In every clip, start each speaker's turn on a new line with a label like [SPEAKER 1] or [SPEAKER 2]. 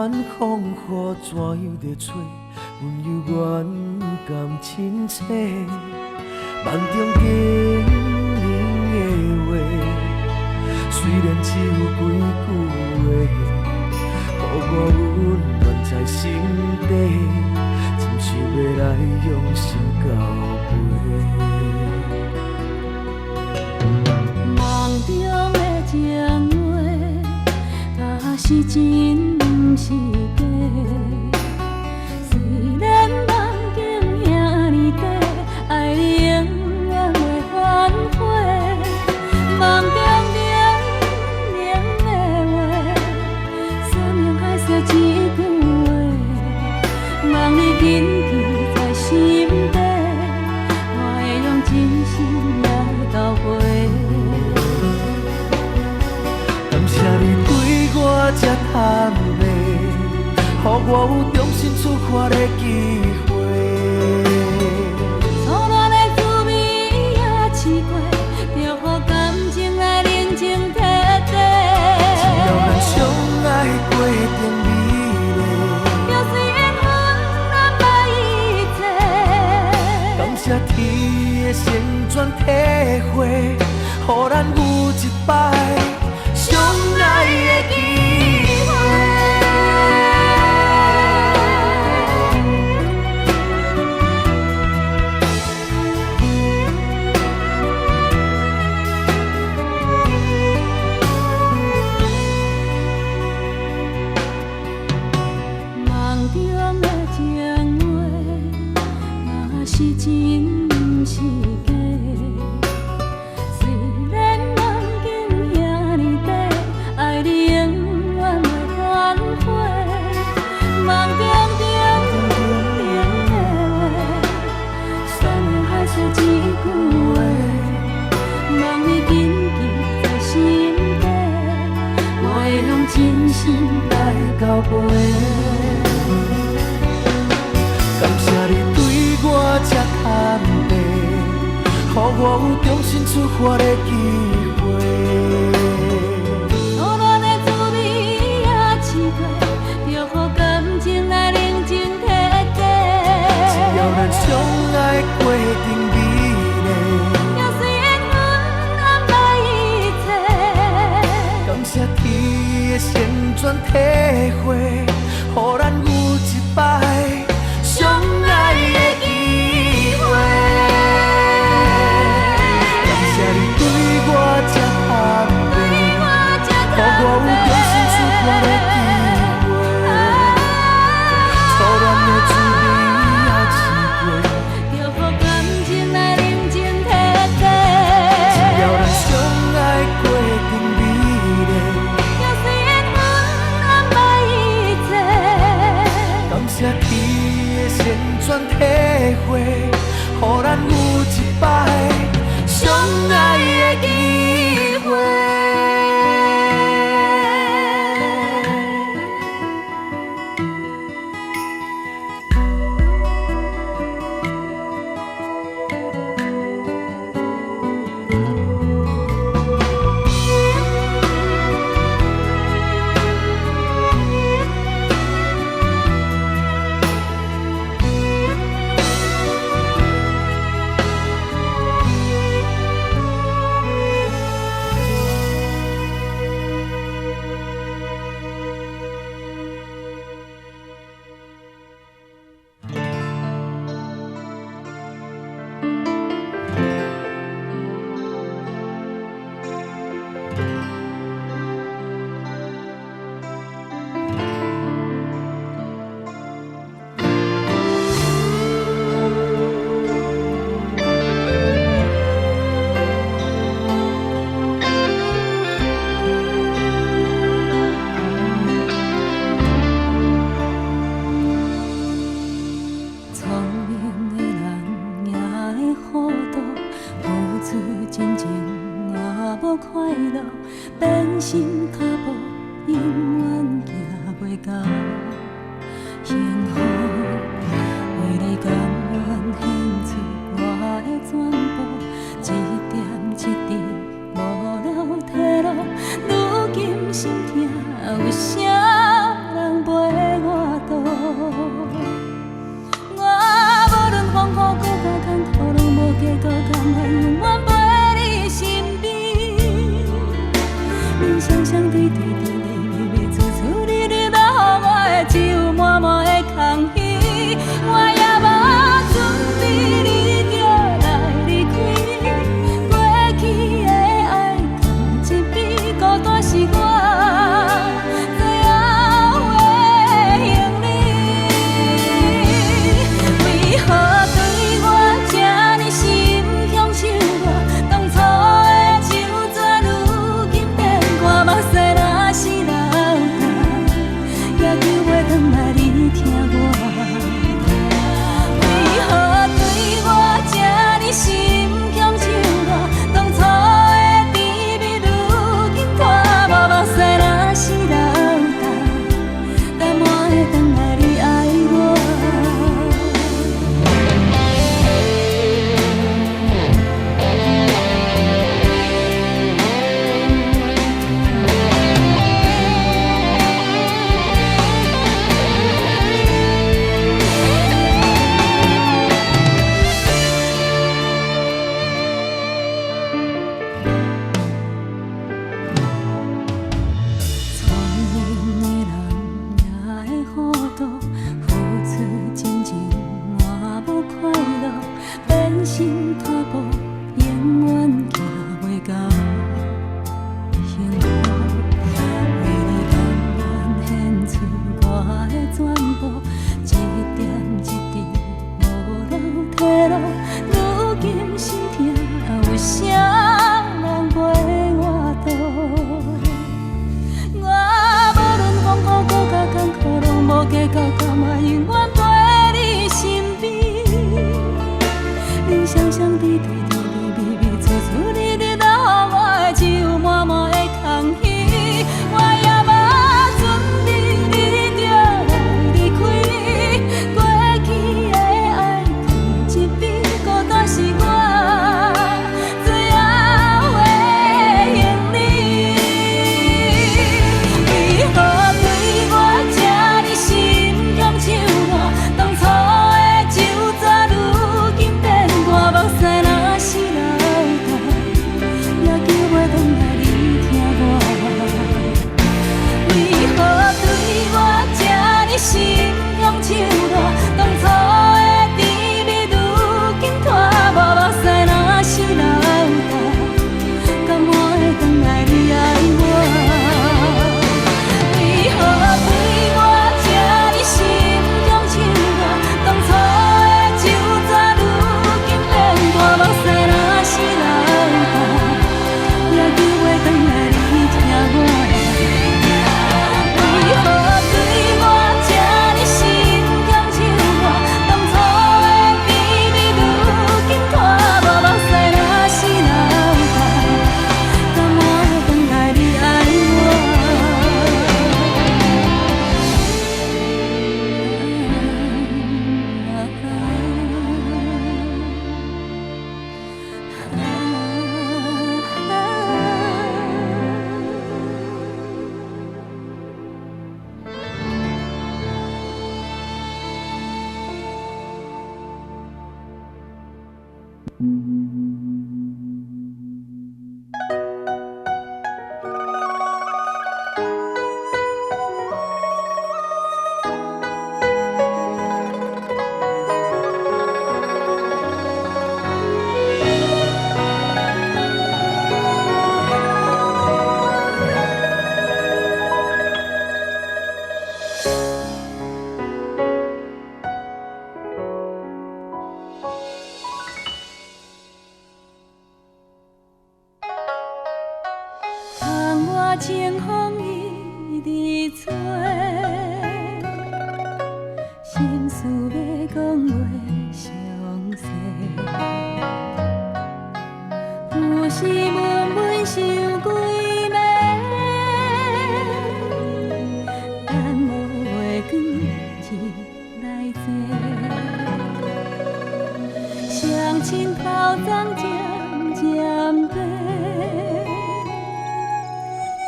[SPEAKER 1] 远风雨怎样在找？阮犹原甘亲切，梦中经年的话，虽然只有几句话，予我温暖在心底，真想要来用心交陪。
[SPEAKER 2] 梦中的情话，若是真毋是假。虽然梦境遐尼短，爱你永远袂反悔。梦中冷冷的话，山盟海誓一句话，望你紧记在心底，我会用真心来交陪。
[SPEAKER 1] 感谢你对我这坦白，予我有重新出发的机会。
[SPEAKER 2] 初恋的滋味也试过，就予感情来冷静体地。
[SPEAKER 1] 只要咱相爱过程美丽，
[SPEAKER 2] 就算缘分安排一切。
[SPEAKER 1] 感谢天的旋转体会，予咱有一摆相爱的机会。
[SPEAKER 2] 梦中的情话，若是真毋是假。虽然梦境遐尼短，爱你永远袂反悔。梦中冷冷的话，山盟海誓一句话，望你紧记在心底，我会用真心来交陪。
[SPEAKER 1] 感谢你对我这坦白，予我有重新出发的机会。
[SPEAKER 2] 初恋的滋味也试过，就予感情来冷静体地。
[SPEAKER 1] 只要咱相爱过程美丽，
[SPEAKER 2] 就算缘分安排一切。
[SPEAKER 1] 感谢天的旋转体会，予咱有一摆相爱的机会。感谢你对我这坦白，予我有重新出发的机会。初恋的滋味也试过，
[SPEAKER 2] 就予感情来冷静体地。
[SPEAKER 1] 只要咱相爱过程美丽，
[SPEAKER 2] 就算缘分安排一切。
[SPEAKER 1] 感谢天的旋转体会，予咱有一摆相爱的机会。
[SPEAKER 2] 为啥人陪？窗外清风一直吹，心事要讲话详细。有时闷闷想几暝，等无月光日来坐，双亲头鬃渐渐白。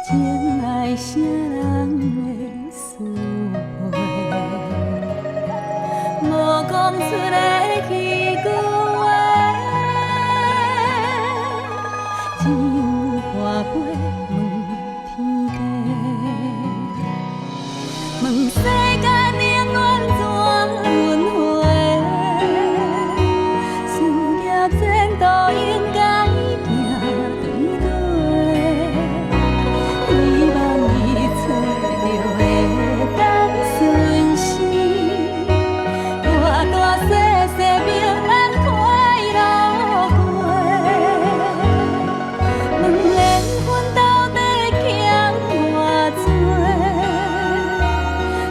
[SPEAKER 2] 情爱啥人会思会？无讲出来迄句话，只有花飞问天地，问世间冷暖怎轮回？事业前途应该行对对。希望伊找着会当顺时，大大细细平安快乐过。问缘分到底欠偌多？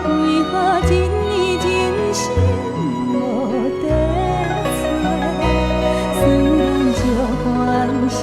[SPEAKER 2] 为何一年真心无地找？虽然借款是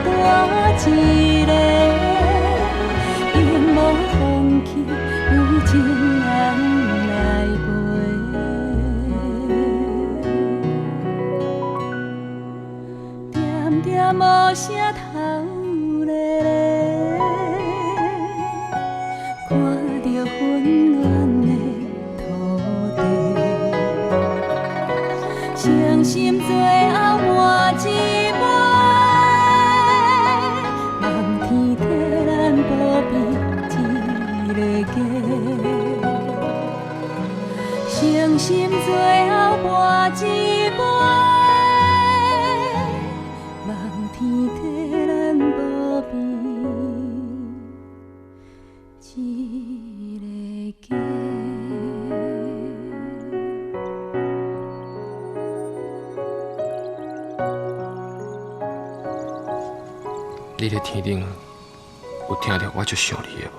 [SPEAKER 2] 孤单一个。永无放弃，有情人来陪。无声头咧咧，看着温暖的土地，伤心最后换一杯，望天替咱保庇一个家，伤心最后换一杯。天替咱保庇一个家。
[SPEAKER 3] 你咧天顶有听到我足想你的无？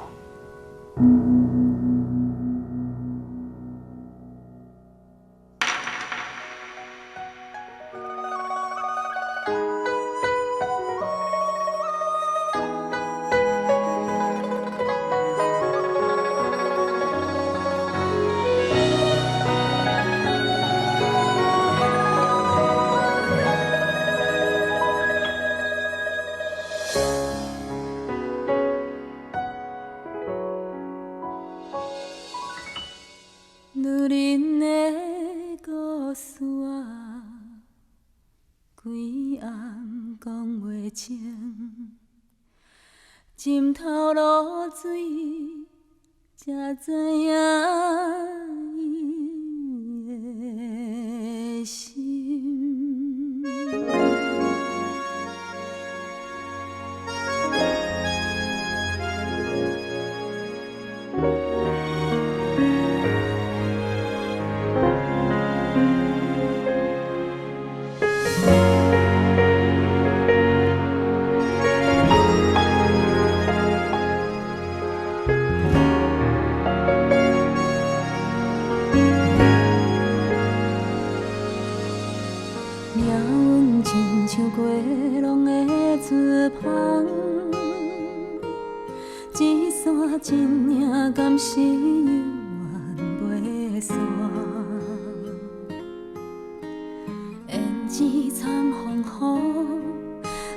[SPEAKER 2] 袂清，浸透露水，才知影伊的心。命运亲像过浪的船帆，一线真影敢是永远袂散。胭脂惨风雨，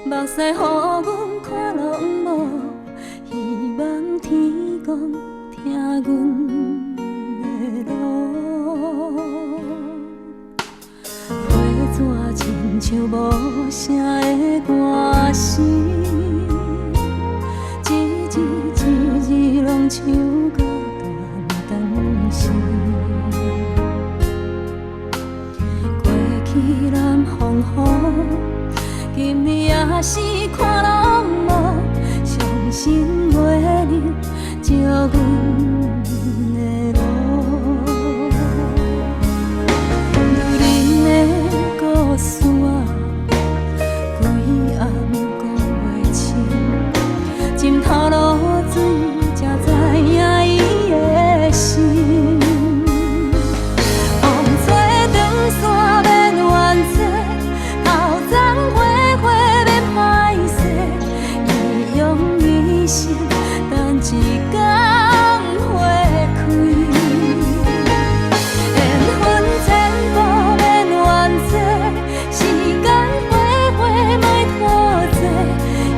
[SPEAKER 2] 目屎予阮看拢无，希望天公听阮的路。纸亲像无声的歌声，一字一字拢唱到断肠时。过去南风雨，今日也是看拢无，相信月亮照阮的路。故事啊，规暗讲袂清，浸透露水，才知影伊的心。风吹长线免怨嗟，头鬃花花免歹势，伊用一生等一天花开。缘分千古免怨嗟。时间回回莫拖济，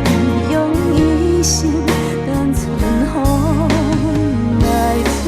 [SPEAKER 2] 伊用一生等春风来吹。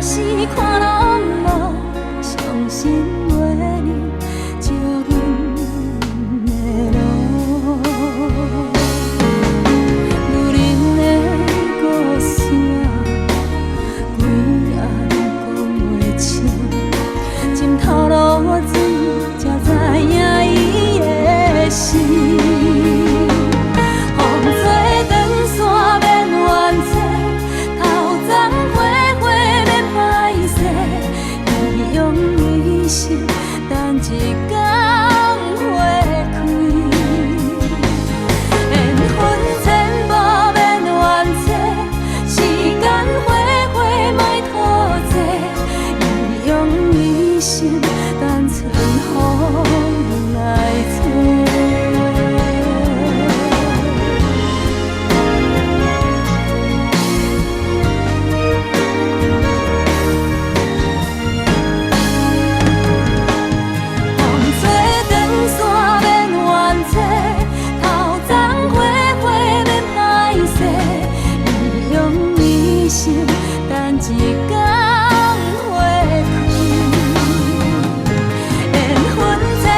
[SPEAKER 2] 是看拢无，相信月亮照阮的路。女人的故事啊，规暗讲袂清，浸透露水，才知影伊的心。风吹长线免怨嗟，头鬃花花。伊用一生等一天花开，缘分千无免怨嗟，时间回回莫拖济，伊用一生等春风来吹。等一天花开，缘分。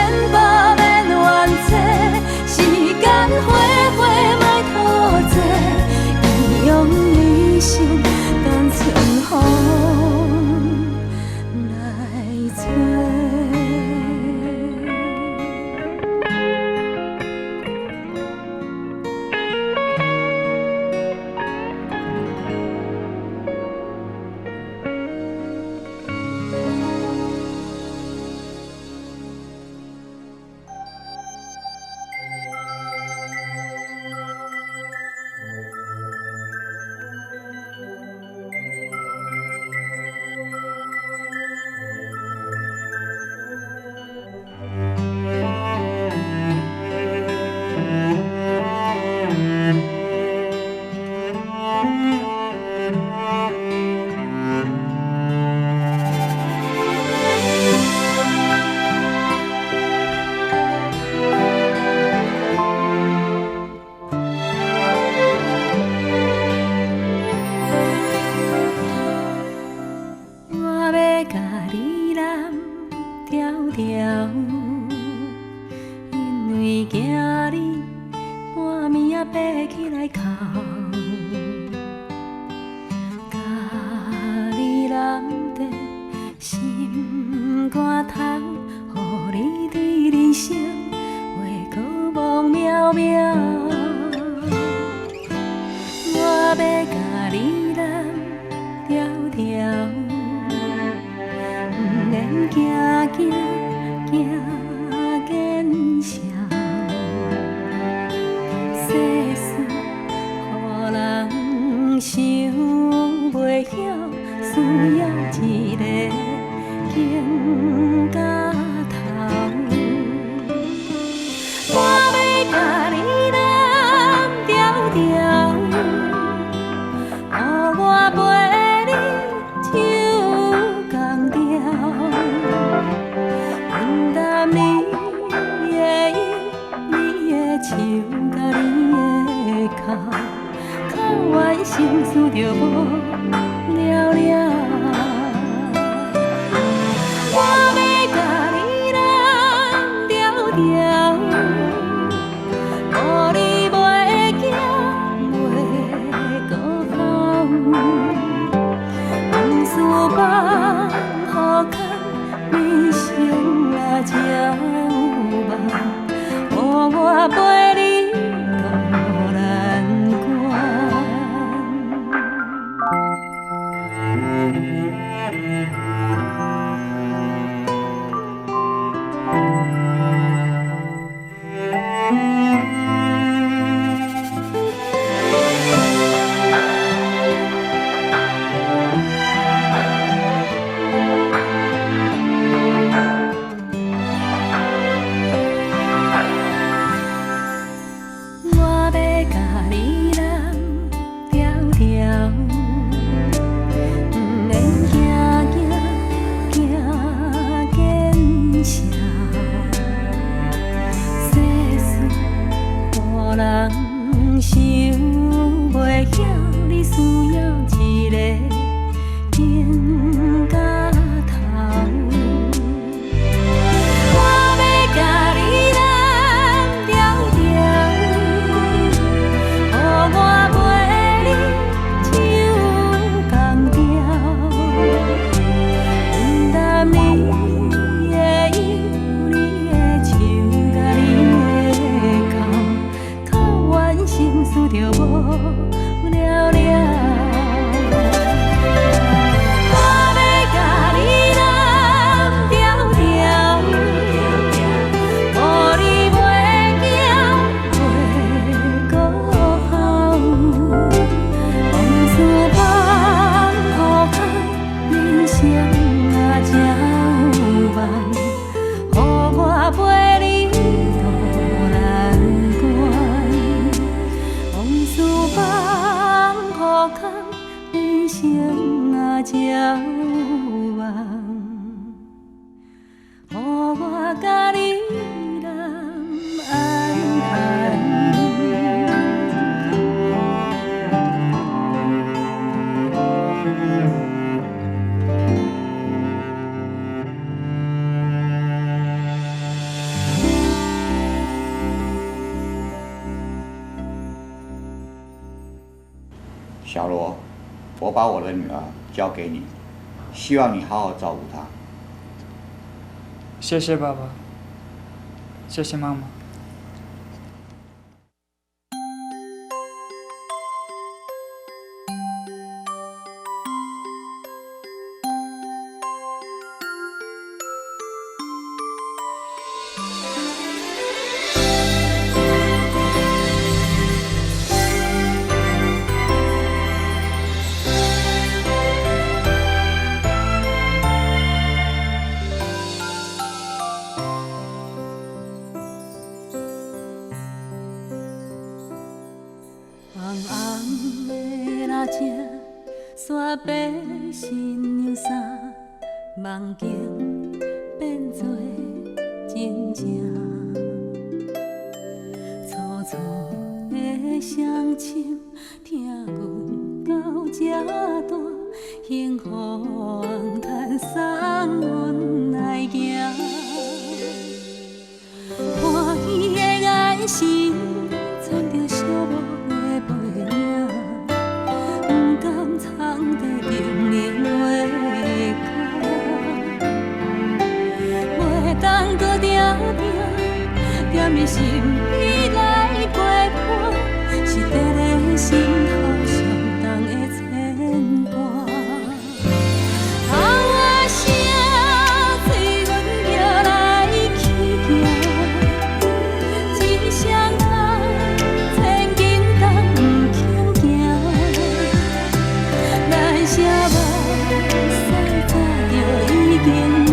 [SPEAKER 2] 条，因为惊你半暝仔爬起来哭，甲你揽在心肝头，予你对人生话搁梦渺渺。我要甲你揽条条，不免惊惊惊见笑。世事予人想袂晓，需要一个行到头。我要甲你揽条条，予我陪你唱同调，愿担你的音，你的唱甲你的哭，哭完心事就无了了。我要甲你揽条条，予你袂惊袂搁跑，往事放予空，人生啊才有梦，予我陪你渡难关。我要甲你揽条条，不免惊惊惊见笑。世事予人想袂晓，你需要一个行到头。我要甲你揽条条，予我陪你唱同调，愿担你的忧，你的唱甲你的哭，哭完心事就无了了。我要甲你揽条条，予你袂惊袂搁跑，往事放予空，人生啊才有梦，予我陪你渡难关。往事放予空，人生啊才有梦，予我甲你揽安寒。
[SPEAKER 4] 小罗，我把我的女儿交给你，希望你好好照顾她。
[SPEAKER 5] 谢谢爸爸，谢谢妈妈。红红的蜡烛，煞白新娘衫，梦境变作真正。粗粗的双手，疼阮到这大，幸福通送阮来行。
[SPEAKER 2] 心意来陪伴，是伫咧心头上重的牵挂。头仔声，催阮叫来去行，一声人千斤重不轻行，咱写目屎早就已经满。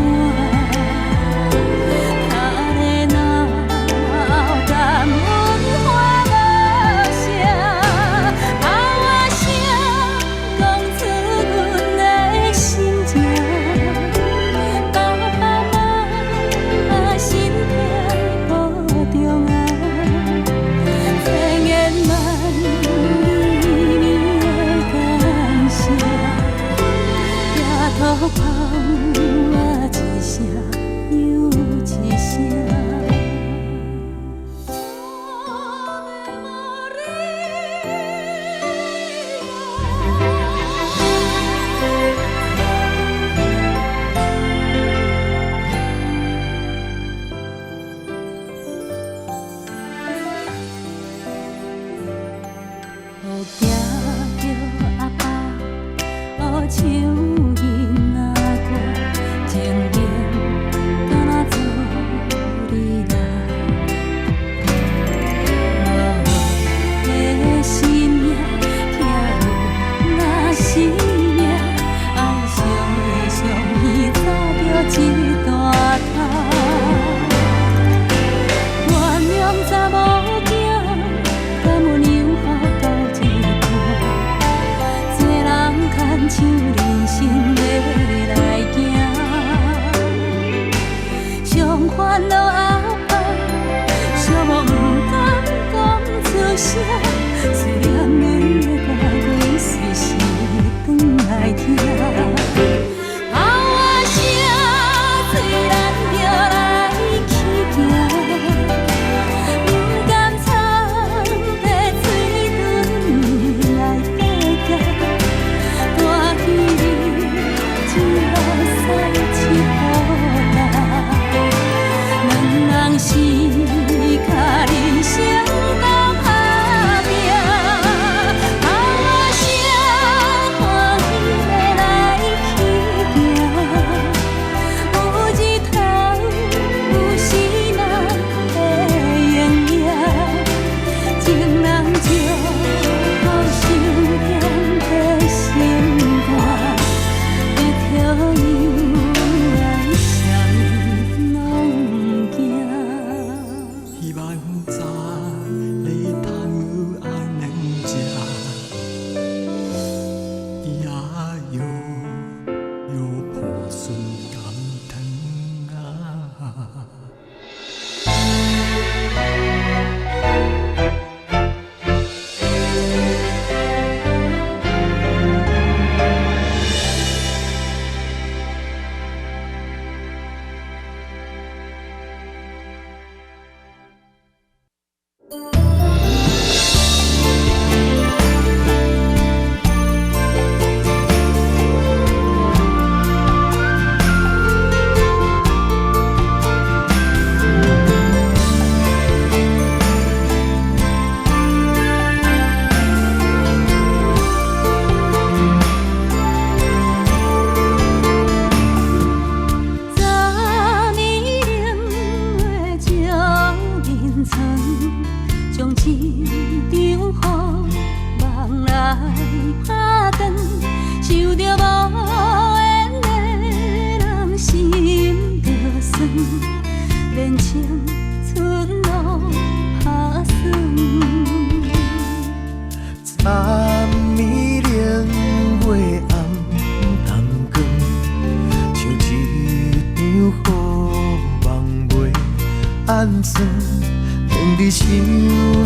[SPEAKER 1] 连你想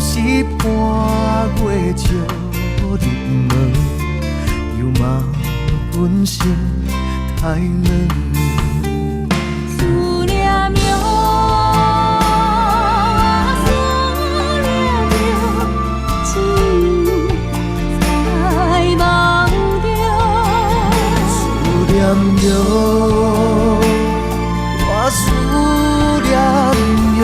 [SPEAKER 1] 是半月照入门，又嘛阮心太软。
[SPEAKER 2] 思念哟，思念哟，只在梦中。
[SPEAKER 1] 思念哟，我思念哟。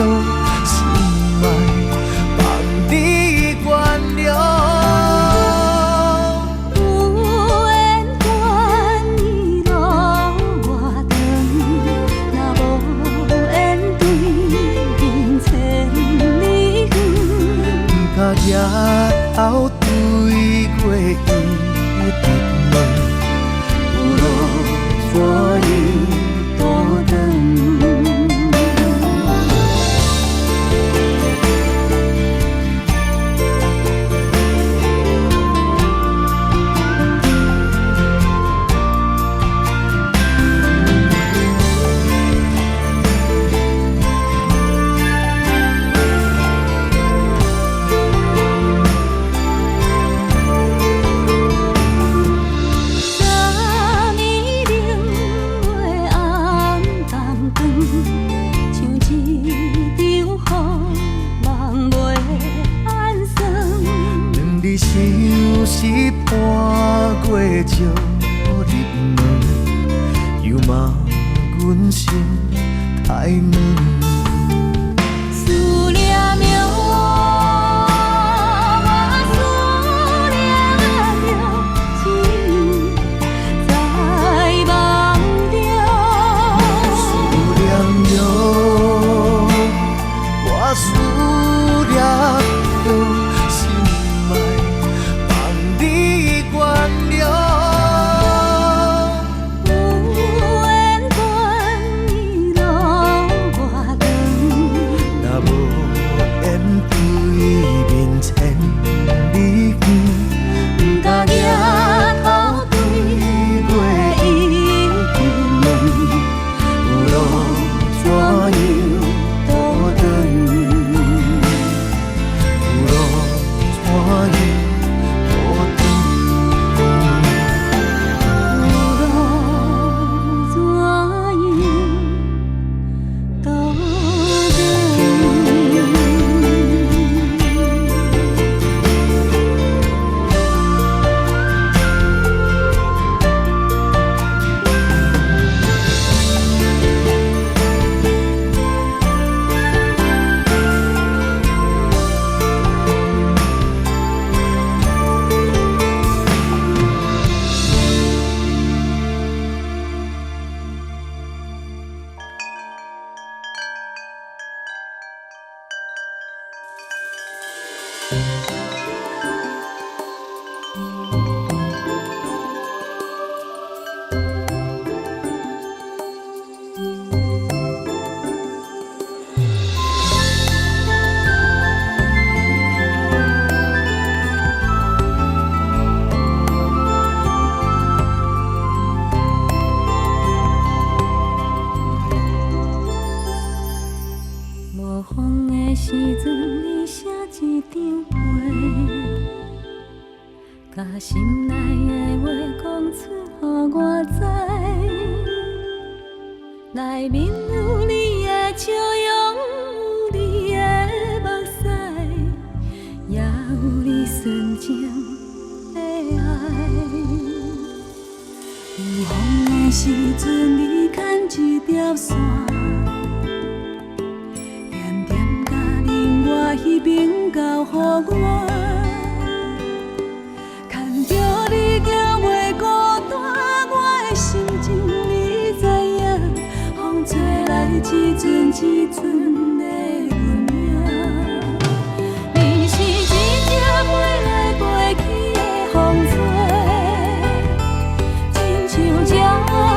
[SPEAKER 1] 夜头对过伊的门，有路怎样倒转？伴过石入门，又骂阮心太软。
[SPEAKER 2] 思念着我，思念着情，在梦中。
[SPEAKER 1] 思念着我，思念着心爱。
[SPEAKER 2] 把心内的话讲出，予我知。内面有你的笑容，有你的目屎，也有你纯情的爱。有风的时阵，你牵一条线，点点甲令我彼边交予我。 你行袂孤单，我的心情你知影。风吹来一阵一阵的阮影。你是一只飞来飞去的风吹，亲像这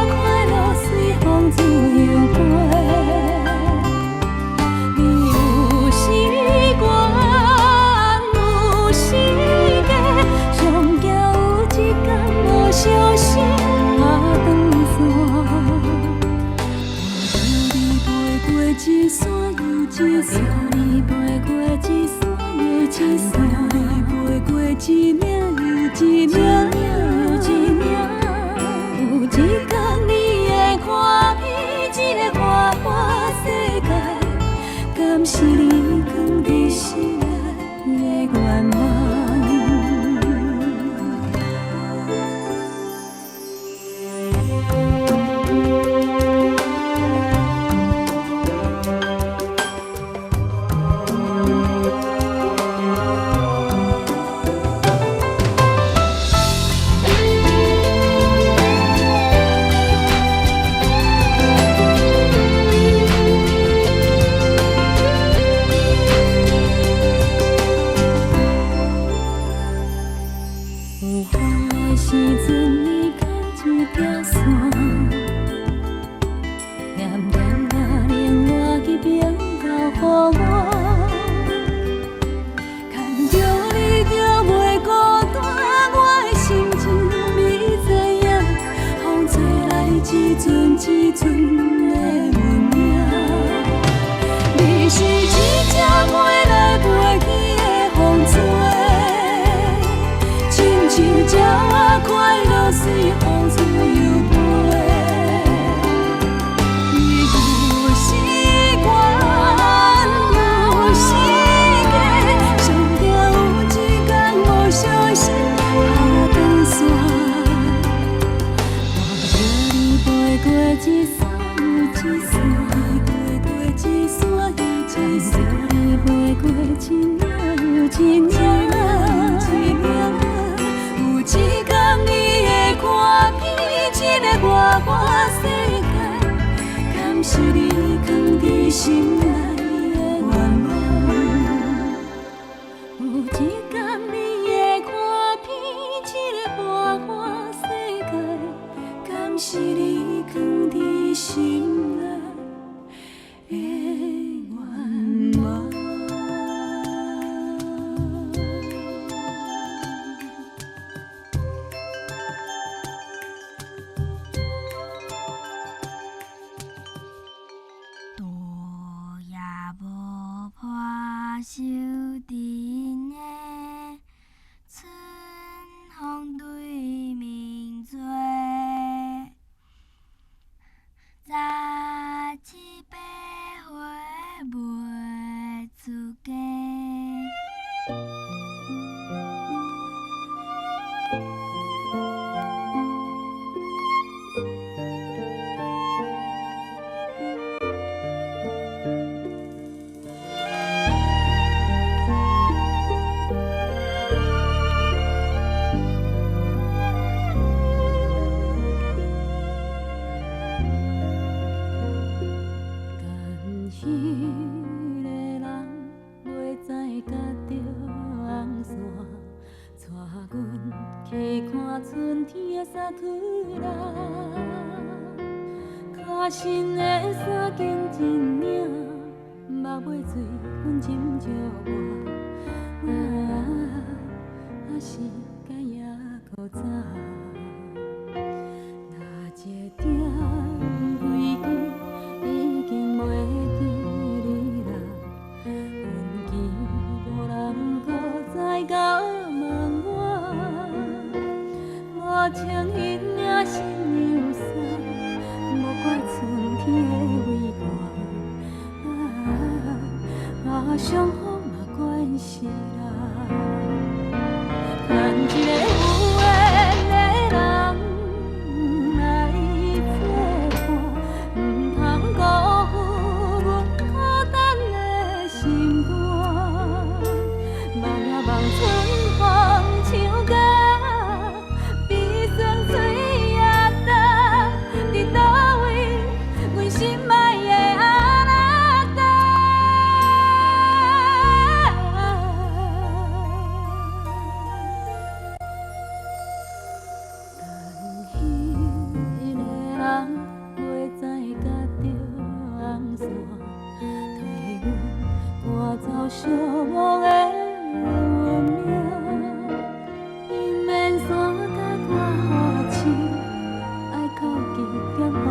[SPEAKER 2] 快乐随风自由飞。你有时我，有时假，上惊。 无小心打断线，陪你飞过一山又一山，陪你飞过一岭又一岭。有一天你会看见这个花花世界，敢是你藏在心内的愿望？予我。牵着你就袂孤单，我的心情你知影。风吹来一阵一阵的温影，你是一只飞来飞去的风吹，亲像鸟仔快乐随风吹又飞。你有时悬，有时假，上惊有一天无小心下断线。看着你飞过一山又一山，飞过一山又一山，你飞过一领又一领，有一天你会看遍这个外外世界，敢是你藏在心内的愿望？有一天你会看遍这个外外世界，敢是你藏在心内的愿望？
[SPEAKER 6] 路也无破，收阵的春风对面吹，杂七八回袂出家。
[SPEAKER 2] 但迄个人袂知甲着红线，带阮去看春天的沙推啦。脚身的衫紧一领，目尾水阮斟着我，是甲也搁早。那一点归期已经袂记你啦，阮见无人搁再甲问我，我穿迄领新娘衫，无怪春天的微寒，伤风嘛关系啦。牵一个有缘的人来作伴，唔通辜负阮孤单的心肝。望呀望春风唱歌，悲酸水也干，伫倒位阮心爱的阿拉达。但迄个人袂知甲着红线，替阮赶走寂寞的运命。伊免山甲我好情，爱靠近咸好看，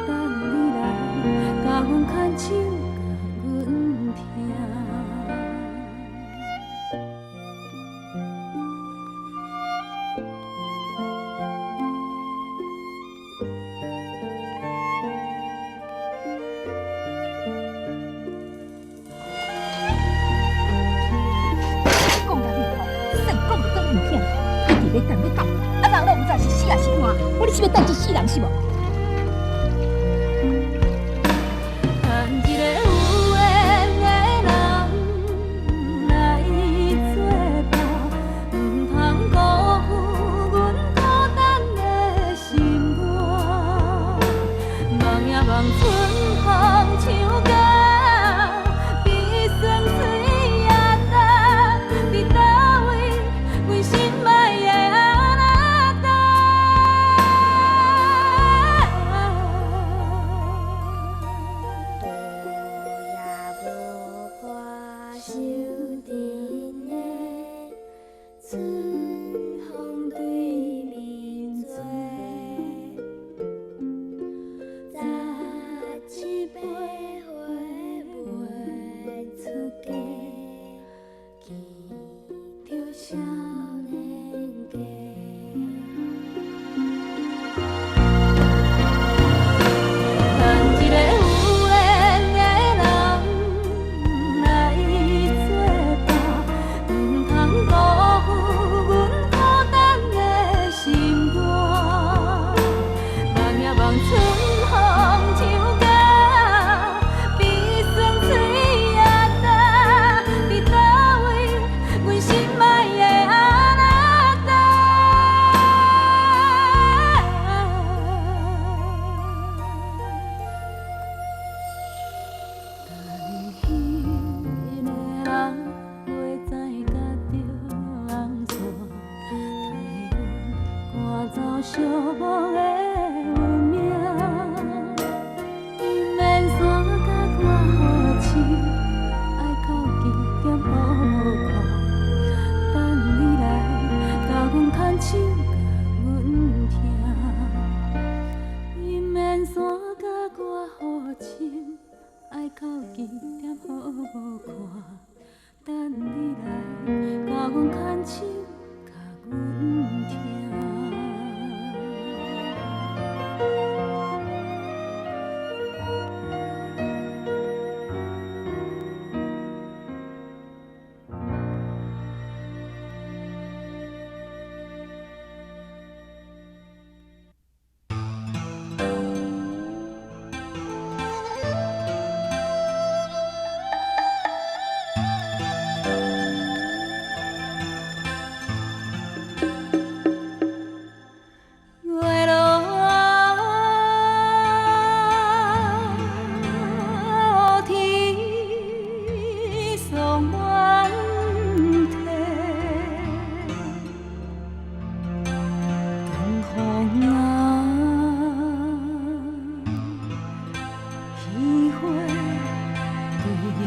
[SPEAKER 2] 等你来甲阮牵手，甲阮听。
[SPEAKER 7] 讲到你吼，算讲就讲唔听，一直咧等你讲，啊人都唔知是死还是活，我你是要等一世人是无？
[SPEAKER 2] 牵一个有缘的人来作伴，唔通辜负阮孤单的心肝。望呀望春风唱歌，悲酸水也干，伫倒位阮心爱的阿拉达。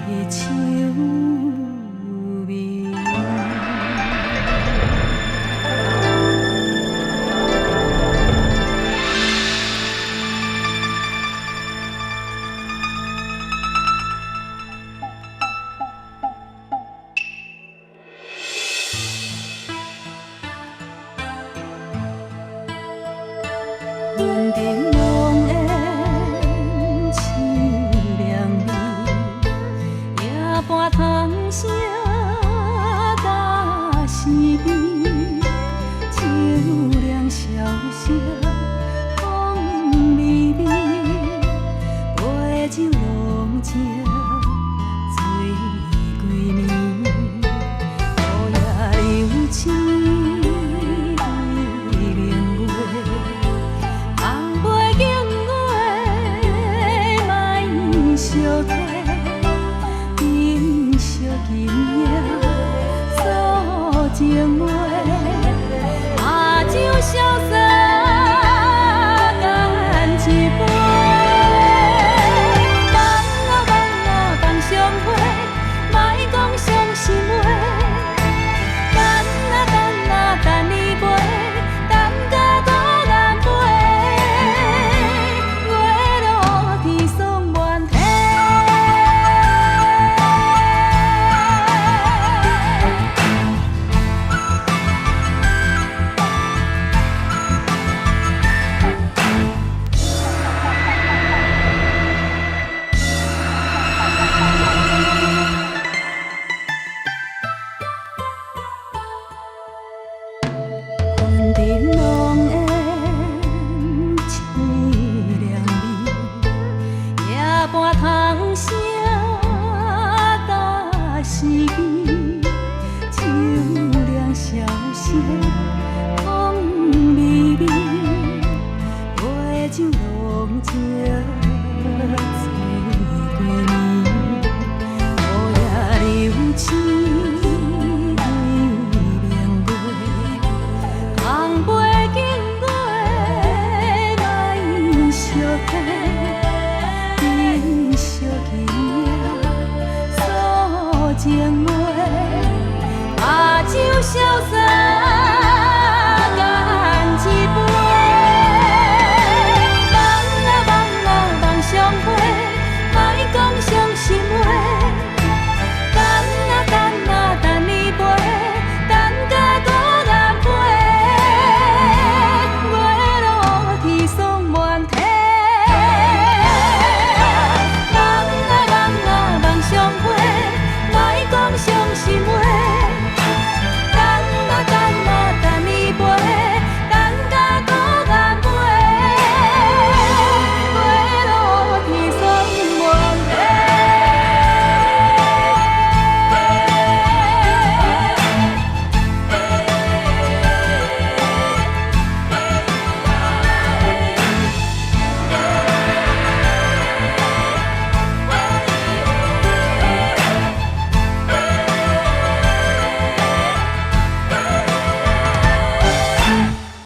[SPEAKER 2] 的手面。云顶浓烟凄凉味，夜半汤声打时悲，酒凉萧萧风微微，杯酒浓情醉几暝，雨夜流星对明月。红袂景月，莫笑天。